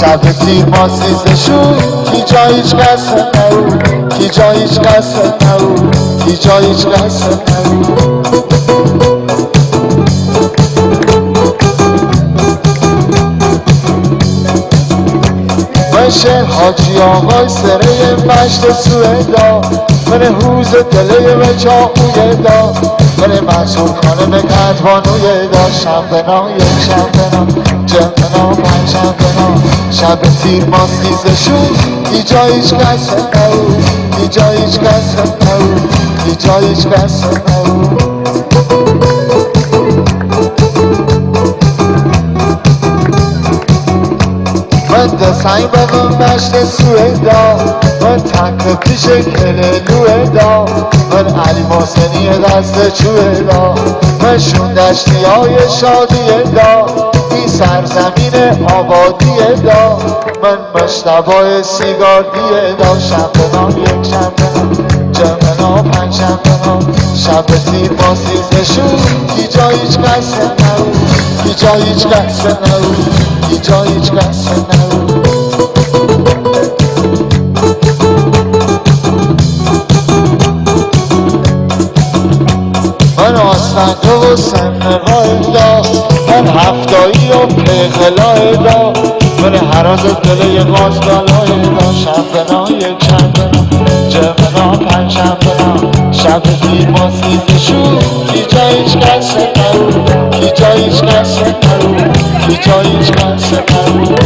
شب تیر ما سیزشون کی جا هیچ کس نبود، کی جا هیچ کس نبود، کی جا هیچ کس نبود. من حاجی آقای سره مشت سوئدا، من هوز دله و چاقوی دا، من منصور خانم قدبانوی دا. شنبنا یک شنبنا جمعنا پنج شنبنا شب تیر ما سیزشون کی جا هیچ کس نبود، کی جا هیچ کس نبود، کی جا هیچ کس نبود. من دستنگ بگم مشت سوئدا، من تک پیش کللوه دا، من علی محسنی دست چوه دا، من شون دشتی های شادیه دا، این سرزمین آبادیه دا، من مشتبای سیگاردیه دا. شنبنا یک شنبنا جمعنا پنج شنبنا شب تیر ما سیزشون کی جا هیچ کس نبود، کی جا هیچ کس نبود، کی جا هیچ کس نبود. من آسفنده و سمنقای دا، من هفتایی و پیغلای دا، من هراز دله غازدالای دا. شنبنا یک شنبنا جمعنا پنج شنبنا شب تیر ما سیزشون کی جا هیچ کس نبود، کی جا هیچ کس نبود، کی جا هیچ کس نبود.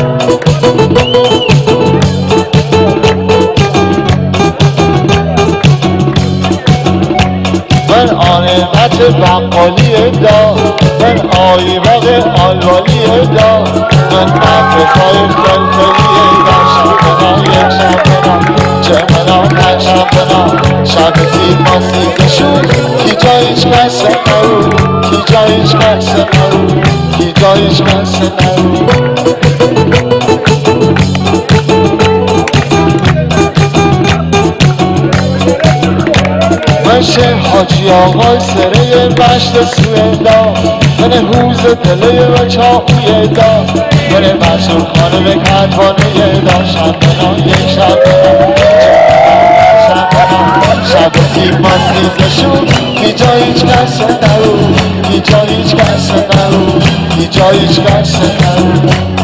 من آنقت بقالی دا، من آیواق آلوالی دا، من مفرقای فلفلی دا. شنبنا یک شنبنا جمعنا پنج شنبنا شب تیر ما سیزشون کی جا هیچ کس نبود، کی جا هیچ کس نبود، کی جا هیچ کس نبود. من حاجی آقای سره مشت سوئدا، من هوز دله و چاقوی دا، من منصور خانم قدبانوی دا. شنبنا یک شنبنا شب تیر ما سیزشون کی جا هیچ کس نبود، کی جا هیچ کس نبود، کی جا هیچ کس نبود.